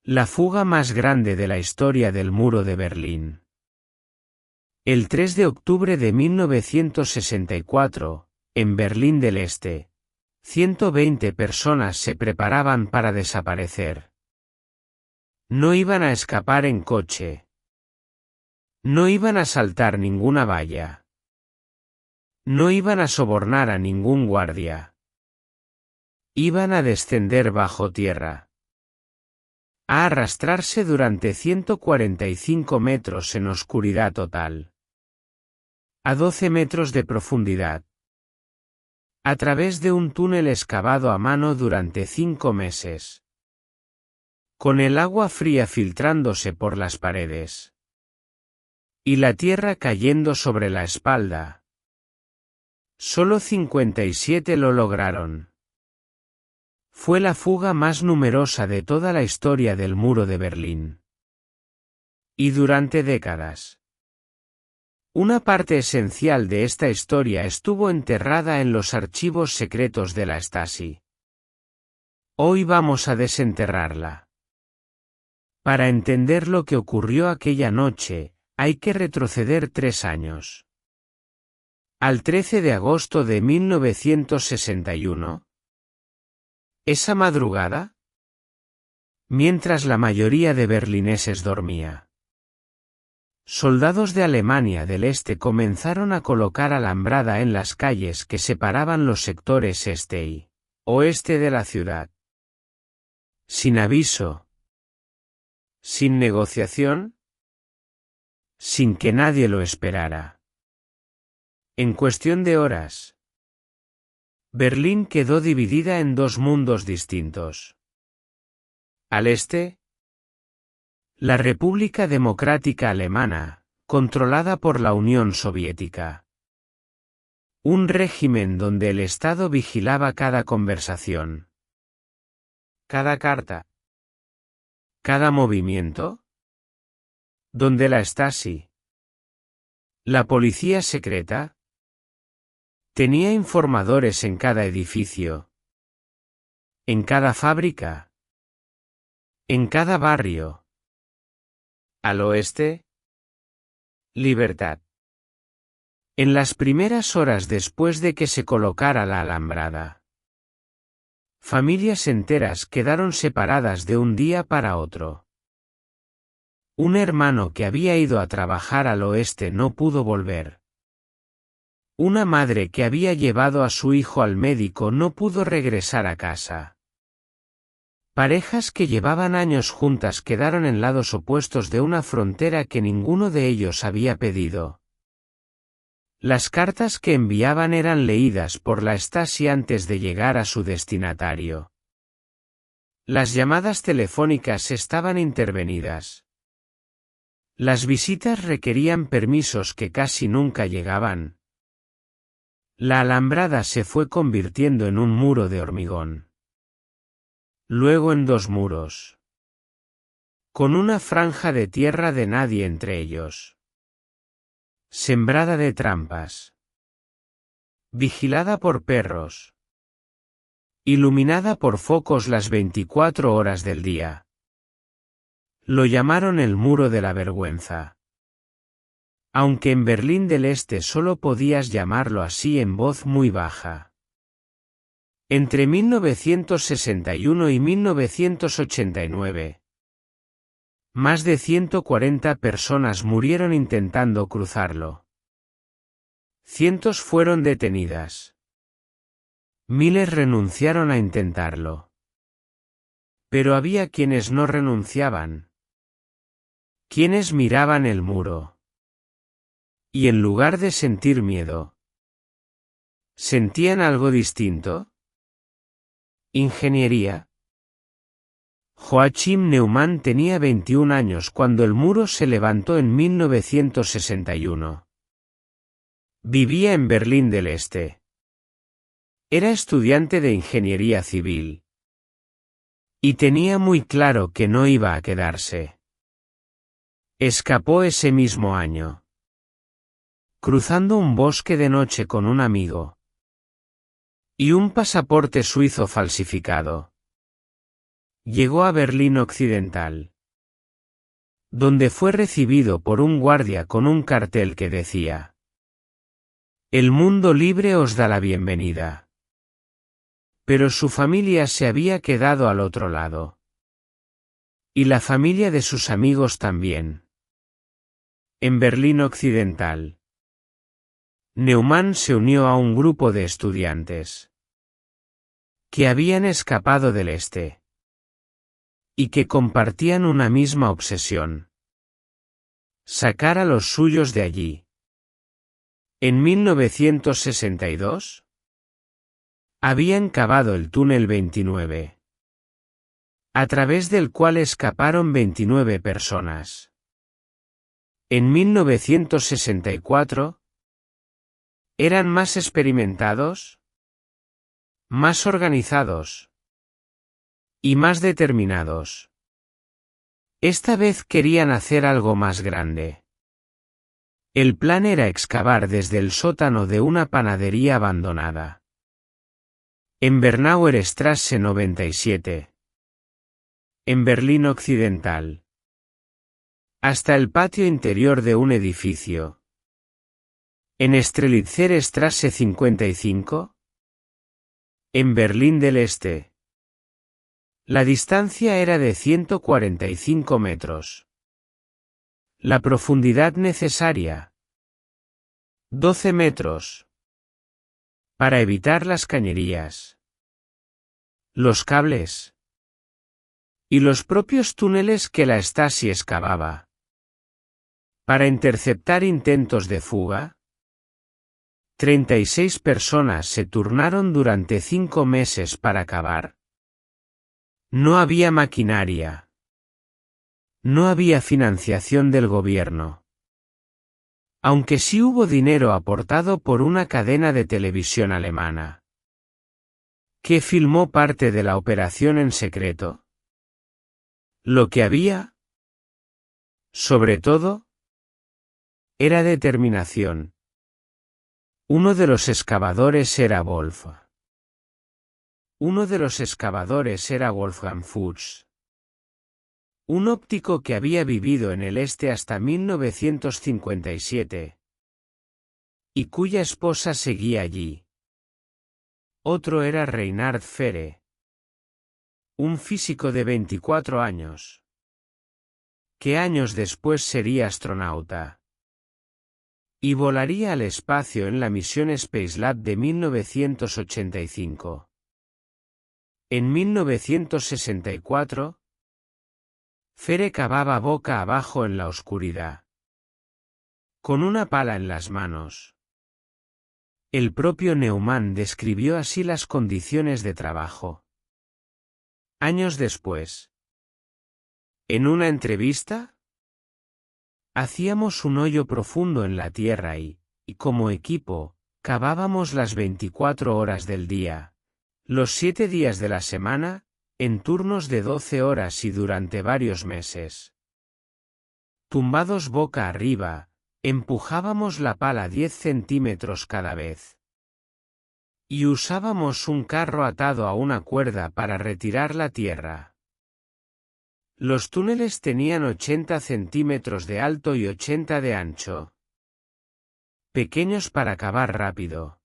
La fuga más grande de la historia del Muro de Berlín. El 3 de octubre de 1964, en Berlín del Este, 120 personas se preparaban para desaparecer. No iban a escapar en coche. No iban a saltar ninguna valla. No iban a sobornar a ningún guardia. Iban a descender bajo tierra. A arrastrarse durante 145 metros en oscuridad total. A 12 metros de profundidad. A través de un túnel excavado a mano durante 5 meses. Con el agua fría filtrándose por las paredes. Y la tierra cayendo sobre la espalda. Solo 57 lo lograron. Fue la fuga más numerosa de toda la historia del Muro de Berlín. Y durante décadas. Una parte esencial de esta historia estuvo enterrada en los archivos secretos de la Stasi. Hoy vamos a desenterrarla. Para entender lo que ocurrió aquella noche, hay que retroceder 3 años. Al 13 de agosto de 1961. Esa madrugada, mientras la mayoría de berlineses dormía, soldados de Alemania del Este comenzaron a colocar alambrada en las calles que separaban los sectores este y oeste de la ciudad. Sin aviso. Sin negociación. Sin que nadie lo esperara. En cuestión de horas, Berlín quedó dividida en 2 mundos distintos. Al este, la República Democrática Alemana, controlada por la Unión Soviética. Un régimen donde el Estado vigilaba cada conversación. Cada carta. Cada movimiento. Donde la Stasi, la policía secreta, tenía informadores en cada edificio. En cada fábrica. En cada barrio. Al oeste. Libertad. En las primeras horas después de que se colocara la alambrada, familias enteras quedaron separadas de un día para otro. Un hermano que había ido a trabajar al oeste no pudo volver. Una madre que había llevado a su hijo al médico no pudo regresar a casa. Parejas que llevaban años juntas quedaron en lados opuestos de una frontera que ninguno de ellos había pedido. Las cartas que enviaban eran leídas por la Stasi antes de llegar a su destinatario. Las llamadas telefónicas estaban intervenidas. Las visitas requerían permisos que casi nunca llegaban. La alambrada se fue convirtiendo en un muro de hormigón. Luego en 2 muros. Con una franja de tierra de nadie entre ellos. Sembrada de trampas. Vigilada por perros. Iluminada por focos las 24 horas del día. Lo llamaron el Muro de la Vergüenza. Aunque en Berlín del Este solo podías llamarlo así en voz muy baja. Entre 1961 y 1989. Más de 140 personas murieron intentando cruzarlo. Cientos fueron detenidas. Miles renunciaron a intentarlo. Pero había quienes no renunciaban. Quienes miraban el muro. Y en lugar de sentir miedo, ¿sentían algo distinto? Ingeniería. Joachim Neumann tenía 21 años cuando el muro se levantó en 1961. Vivía en Berlín del Este. Era estudiante de ingeniería civil. Y tenía muy claro que no iba a quedarse. Escapó ese mismo año. Cruzando un bosque de noche con un amigo. Y un pasaporte suizo falsificado. Llegó a Berlín Occidental, donde fue recibido por un guardia con un cartel que decía: «El mundo libre os da la bienvenida». Pero su familia se había quedado al otro lado. Y la familia de sus amigos también. En Berlín Occidental, Neumann se unió a un grupo de estudiantes que habían escapado del este y que compartían una misma obsesión: sacar a los suyos de allí. En 1962, habían cavado el túnel 29, a través del cual escaparon 29 personas. En 1964, eran más experimentados, más organizados y más determinados. Esta vez querían hacer algo más grande. El plan era excavar desde el sótano de una panadería abandonada en Bernauer Straße 97, en Berlín Occidental, hasta el patio interior de un edificio en Strelitzer Straße 55, en Berlín del Este. La distancia era de 145 metros. La profundidad necesaria: 12 metros. Para evitar las cañerías, los cables y los propios túneles que la Stasi excavaba. Para interceptar intentos de fuga, 36 personas se turnaron durante 5 meses para cavar. No había maquinaria. No había financiación del gobierno. Aunque sí hubo dinero aportado por una cadena de televisión alemana, que filmó parte de la operación en secreto. Lo que había, sobre todo, era determinación. Uno de los excavadores era Wolf. Uno de los excavadores era Wolfgang Fuchs, un óptico que había vivido en el este hasta 1957, y cuya esposa seguía allí. Otro era Reinhard Fehre, un físico de 24 años, que años después sería astronauta y volaría al espacio en la misión Spacelab de 1985. En 1964, Fehre cavaba boca abajo en la oscuridad, con una pala en las manos. El propio Neumann describió así las condiciones de trabajo. Años después, en una entrevista, hacíamos un hoyo profundo en la tierra y, como equipo, cavábamos las 24 horas del día, los 7 días de la semana, en turnos de 12 horas y durante varios meses. Tumbados boca arriba, empujábamos la pala 10 centímetros cada vez. Y usábamos un carro atado a una cuerda para retirar la tierra. Los túneles tenían 80 centímetros de alto y 80 de ancho. Pequeños para cavar rápido,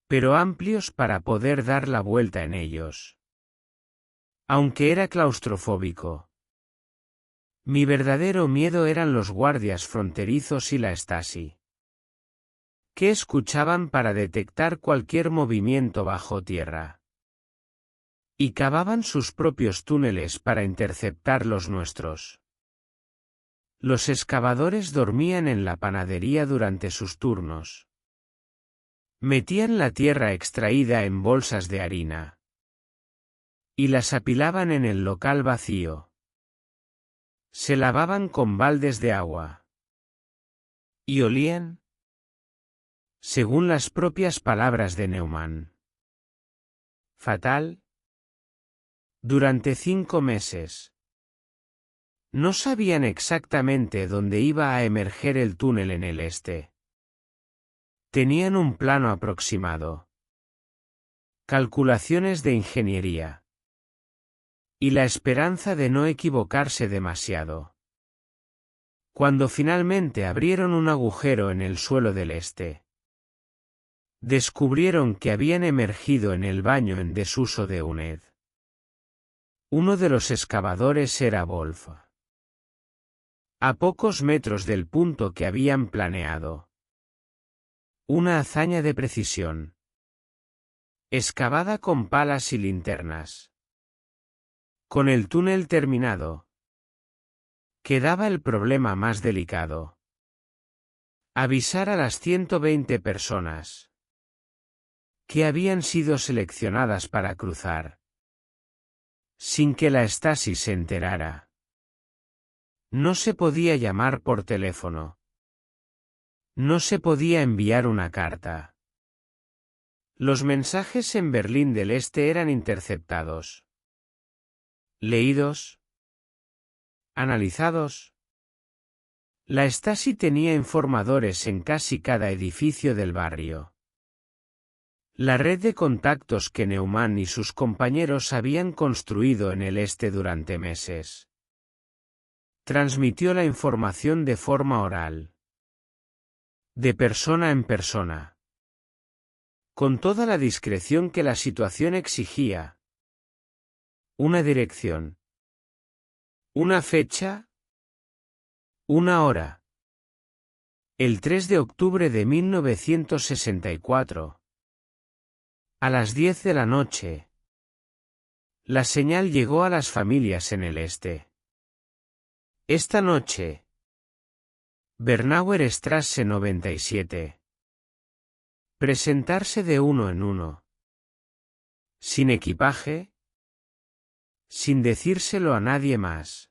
pero amplios para poder dar la vuelta en ellos. Aunque era claustrofóbico. Mi verdadero miedo eran los guardias fronterizos y la Stasi, que escuchaban para detectar cualquier movimiento bajo tierra. Y cavaban sus propios túneles para interceptar los nuestros. Los excavadores dormían en la panadería durante sus turnos. Metían la tierra extraída en bolsas de harina y las apilaban en el local vacío. Se lavaban con baldes de agua. Y olían, según las propias palabras de Neumann, fatal. Durante 5 meses. No sabían exactamente dónde iba a emerger el túnel en el este. Tenían un plano aproximado. Calculaciones de ingeniería. y la esperanza de no equivocarse demasiado. Cuando finalmente abrieron un agujero en el suelo del este, descubrieron que habían emergido en el baño en desuso de UNED. Uno de los excavadores era Wolf. A pocos metros del punto que habían planeado. Una hazaña de precisión. Excavada con palas y linternas. Con el túnel terminado, quedaba el problema más delicado. Avisar a las 120 personas que habían sido seleccionadas para cruzar, sin que la Stasi se enterara. No se podía llamar por teléfono. No se podía enviar una carta. Los mensajes en Berlín del Este eran interceptados, leídos, analizados. La Stasi tenía informadores en casi cada edificio del barrio. La red de contactos que Neumann y sus compañeros habían construido en el este durante meses transmitió la información de forma oral, de persona en persona, con toda la discreción que la situación exigía. Una dirección, una fecha, una hora. El 3 de octubre de 1964. A las 10 de la noche. La señal llegó a las familias en el este. Esta noche. Bernauer Straße 97. Presentarse de uno en uno. Sin equipaje. Sin decírselo a nadie más.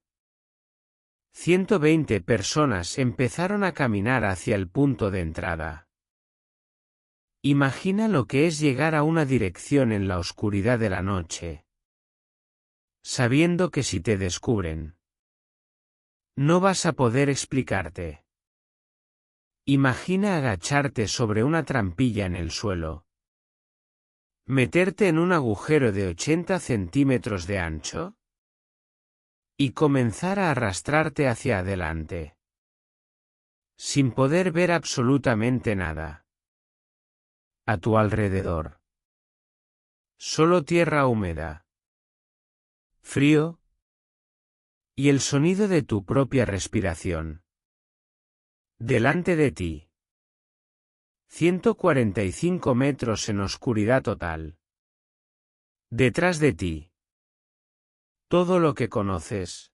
120 personas empezaron a caminar hacia el punto de entrada. Imagina lo que es llegar a una dirección en la oscuridad de la noche, sabiendo que si te descubren, no vas a poder explicarte. Imagina agacharte sobre una trampilla en el suelo, meterte en un agujero de 80 centímetros de ancho y comenzar a arrastrarte hacia adelante, sin poder ver absolutamente nada a tu alrededor. Solo tierra húmeda, frío, y el sonido de tu propia respiración. Delante de ti. 145 metros en oscuridad total. Detrás de ti. Todo lo que conoces.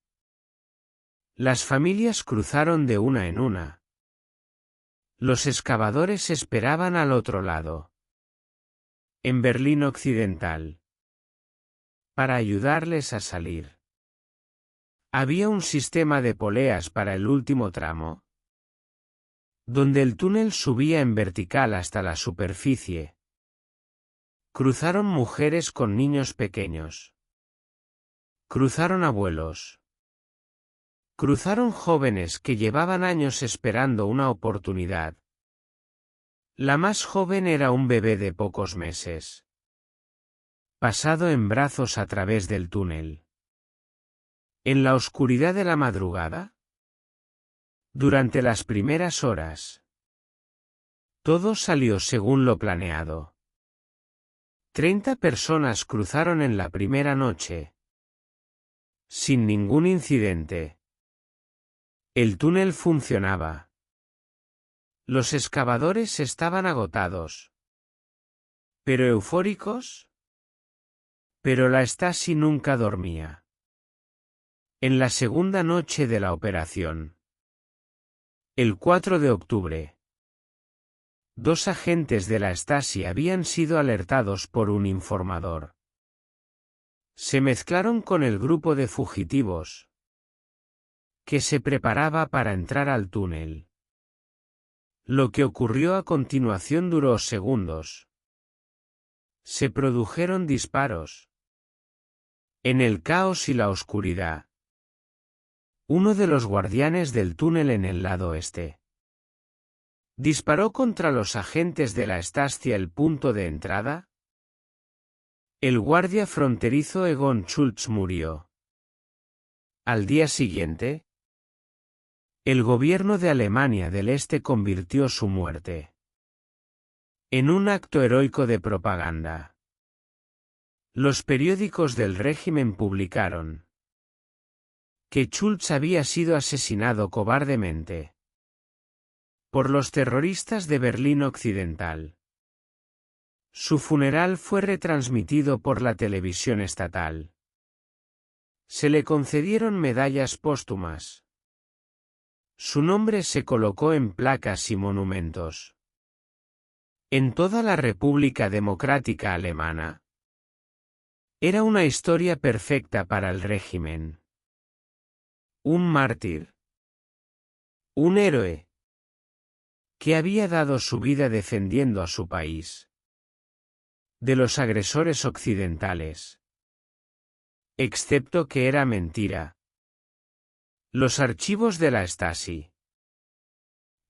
Las familias cruzaron de una en una. Los excavadores esperaban al otro lado. En Berlín Occidental. Para ayudarles a salir. Había un sistema de poleas para el último tramo, donde el túnel subía en vertical hasta la superficie. Cruzaron mujeres con niños pequeños. Cruzaron abuelos. Cruzaron jóvenes que llevaban años esperando una oportunidad. La más joven era un bebé de pocos meses, pasado en brazos a través del túnel. En la oscuridad de la madrugada, durante las primeras horas, todo salió según lo planeado. 30 personas cruzaron en la primera noche, sin ningún incidente. El túnel funcionaba. Los excavadores estaban agotados, pero eufóricos. Pero la Stasi nunca dormía. En la segunda noche de la operación, el 4 de octubre, 2 agentes de la Stasi habían sido alertados por un informador. Se mezclaron con el grupo de fugitivos que se preparaba para entrar al túnel. Lo que ocurrió a continuación duró segundos. Se produjeron disparos. En el caos y la oscuridad, uno de los guardianes del túnel en el lado este disparó contra los agentes de la Stasi el punto de entrada. El guardia fronterizo Egon Schultz murió. Al día siguiente, el gobierno de Alemania del Este convirtió su muerte en un acto heroico de propaganda. Los periódicos del régimen publicaron que Schultz había sido asesinado cobardemente por los terroristas de Berlín Occidental. Su funeral fue retransmitido por la televisión estatal. Se le concedieron medallas póstumas. Su nombre se colocó en placas y monumentos en toda la República Democrática Alemana. Era una historia perfecta para el régimen. Un mártir. Un héroe que había dado su vida defendiendo a su país de los agresores occidentales. Excepto que era mentira. Los archivos de la Stasi,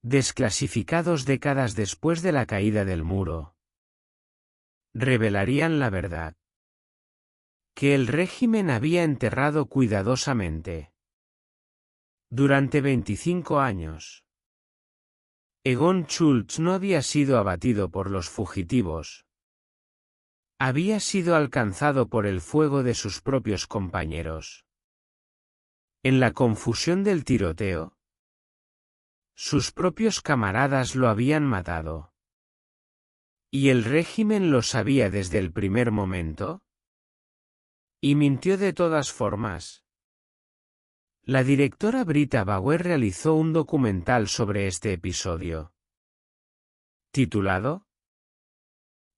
desclasificados décadas después de la caída del muro, revelarían la verdad que el régimen había enterrado cuidadosamente durante 25 años. Egon Schultz no había sido abatido por los fugitivos. Había sido alcanzado por el fuego de sus propios compañeros. En la confusión del tiroteo, sus propios camaradas lo habían matado. ¿Y el régimen lo sabía desde el primer momento? Y mintió de todas formas. La directora Britta Bauer realizó un documental sobre este episodio, titulado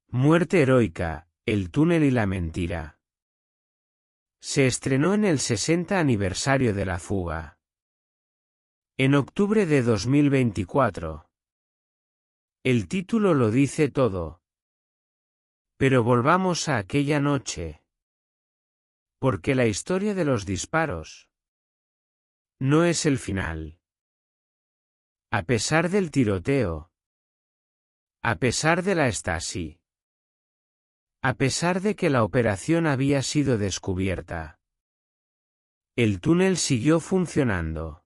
Muerte heroica, el túnel y la mentira. Se estrenó en el 60 aniversario de la fuga, en octubre de 2024. El título lo dice todo. Pero volvamos a aquella noche, porque la historia de los disparos no es el final. A pesar del tiroteo, a pesar de la Stasi, a pesar de que la operación había sido descubierta, el túnel siguió funcionando.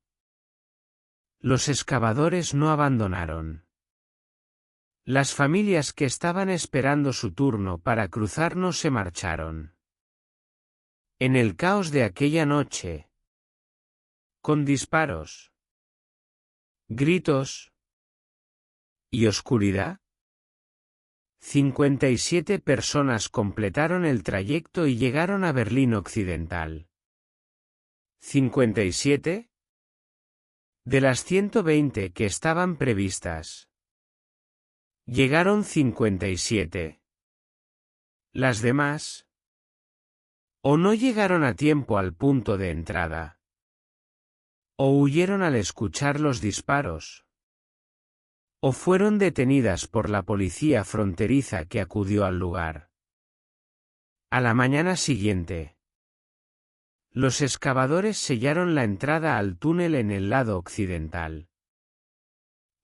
Los excavadores no abandonaron. Las familias que estaban esperando su turno para cruzar no se marcharon. En el caos de aquella noche, con disparos, gritos y oscuridad, 57 personas completaron el trayecto y llegaron a Berlín Occidental. 57 de las 120 que estaban previstas. Llegaron 57. Las demás, o no llegaron a tiempo al punto de entrada, o huyeron al escuchar los disparos, o fueron detenidas por la policía fronteriza que acudió al lugar. A la mañana siguiente, los excavadores sellaron la entrada al túnel en el lado occidental.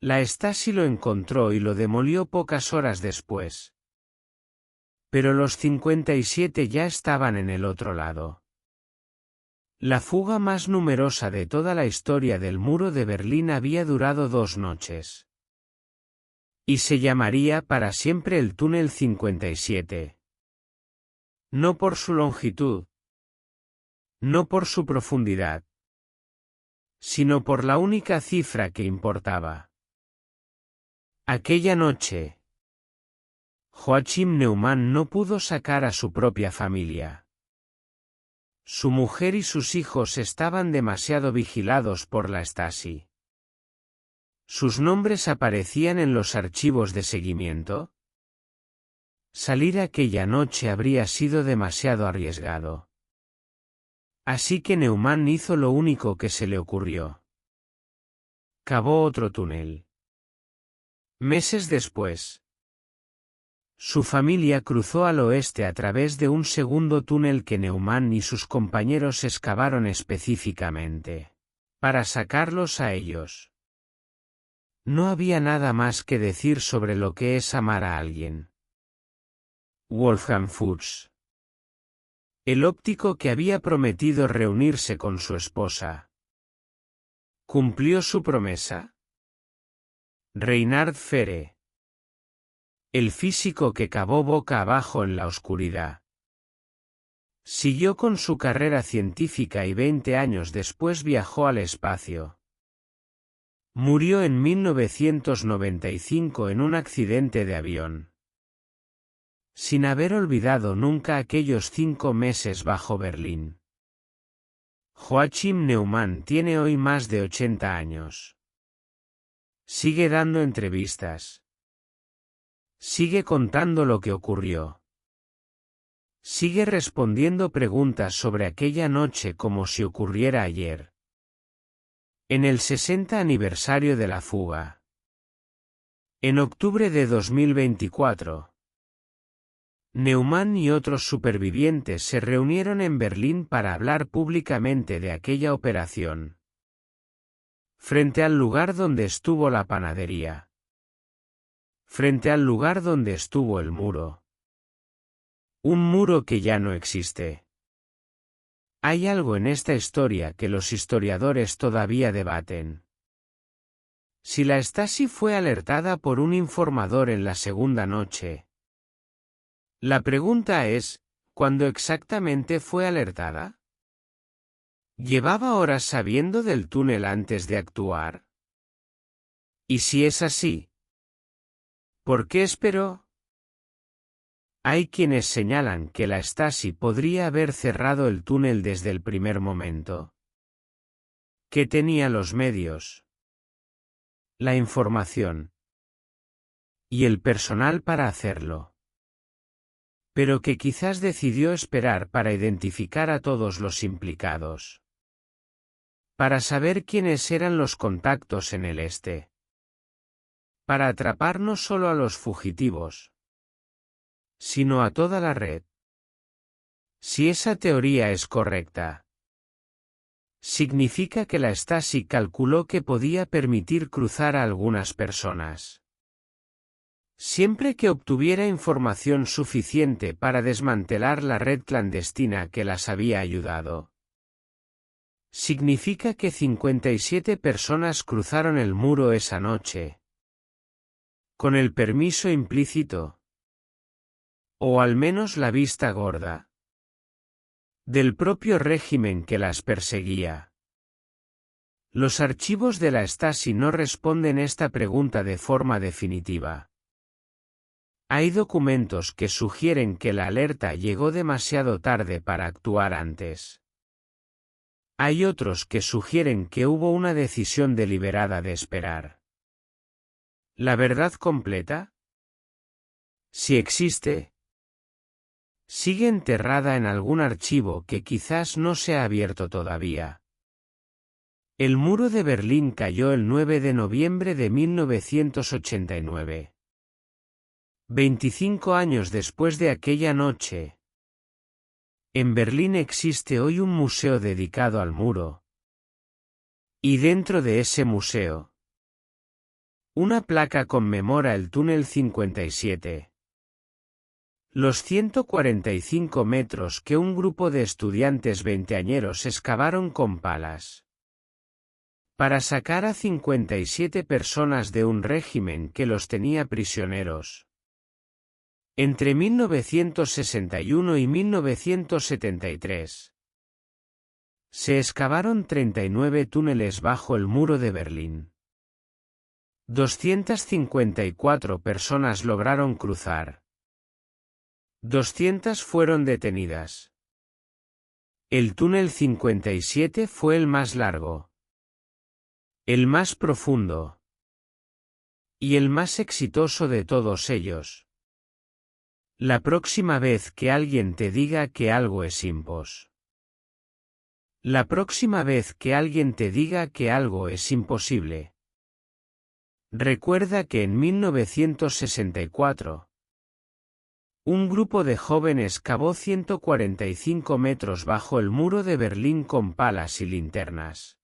La Stasi lo encontró y lo demolió pocas horas después. Pero los 57 ya estaban en el otro lado. La fuga más numerosa de toda la historia del muro de Berlín había durado 2 noches. Y se llamaría para siempre el túnel 57. No por su longitud, no por su profundidad, sino por la única cifra que importaba. Aquella noche, Joachim Neumann no pudo sacar a su propia familia. Su mujer y sus hijos estaban demasiado vigilados por la Stasi. Sus nombres aparecían en los archivos de seguimiento. Salir aquella noche habría sido demasiado arriesgado. Así que Neumann hizo lo único que se le ocurrió. Cavó otro túnel. Meses después, su familia cruzó al oeste a través de un segundo túnel que Neumann y sus compañeros excavaron específicamente para sacarlos a ellos. No había nada más que decir sobre lo que es amar a alguien. Wolfgang Fuchs. El óptico que había prometido reunirse con su esposa. ¿Cumplió su promesa? Reinhard Fere. El físico que cavó boca abajo en la oscuridad. Siguió con su carrera científica y 20 años después viajó al espacio. Murió en 1995 en un accidente de avión. Sin haber olvidado nunca aquellos 5 meses bajo Berlín. Joachim Neumann tiene hoy más de 80 años. Sigue dando entrevistas. Sigue contando lo que ocurrió. Sigue respondiendo preguntas sobre aquella noche como si ocurriera ayer. En el 60 aniversario de la fuga. En octubre de 2024. Neumann y otros supervivientes se reunieron en Berlín para hablar públicamente de aquella operación. Frente al lugar donde estuvo la panadería. Frente al lugar donde estuvo el muro. Un muro que ya no existe. Hay algo en esta historia que los historiadores todavía debaten. Si la Stasi fue alertada por un informador en la segunda noche. La pregunta es, ¿cuándo exactamente fue alertada? ¿Llevaba horas sabiendo del túnel antes de actuar? Y si es así, ¿por qué esperó? Hay quienes señalan que la Stasi podría haber cerrado el túnel desde el primer momento. Que tenía los medios, la información y el personal para hacerlo. Pero que quizás decidió esperar para identificar a todos los implicados. Para saber quiénes eran los contactos en el este. Para atrapar no solo a los fugitivos, sino a toda la red. Si esa teoría es correcta, significa que la Stasi calculó que podía permitir cruzar a algunas personas. Siempre que obtuviera información suficiente para desmantelar la red clandestina que las había ayudado. Significa que 57 personas cruzaron el muro esa noche. Con el permiso implícito. O al menos la vista gorda. Del propio régimen que las perseguía. Los archivos de la Stasi no responden esta pregunta de forma definitiva. Hay documentos que sugieren que la alerta llegó demasiado tarde para actuar antes. Hay otros que sugieren que hubo una decisión deliberada de esperar. ¿La verdad completa? Si existe, sigue enterrada en algún archivo que quizás no se ha abierto todavía. El muro de Berlín cayó el 9 de noviembre de 1989. 25 años después de aquella noche. En Berlín existe hoy un museo dedicado al muro. Y dentro de ese museo, una placa conmemora el túnel 57. Los 145 metros que un grupo de estudiantes veinteañeros excavaron con palas. Para sacar a 57 personas de un régimen que los tenía prisioneros. Entre 1961 y 1973. Se excavaron 39 túneles bajo el muro de Berlín. 254 personas lograron cruzar. 200 fueron detenidas. El túnel 57 fue el más largo. El más profundo. Y el más exitoso de todos ellos. La próxima vez que alguien te diga que algo es impos. La próxima vez que alguien te diga que algo es imposible. Recuerda que en 1964, un grupo de jóvenes cavó 145 metros bajo el muro de Berlín con palas y linternas.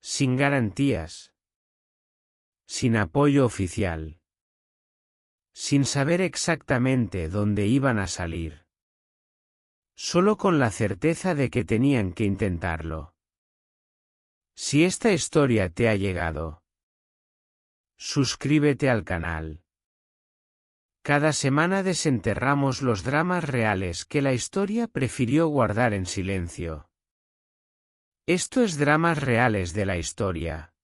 Sin garantías. Sin apoyo oficial. Sin saber exactamente dónde iban a salir. solo con la certeza de que tenían que intentarlo. Si esta historia te ha llegado, suscríbete al canal. Cada semana desenterramos los dramas reales que la historia prefirió guardar en silencio. Esto es Dramas Reales de la Historia.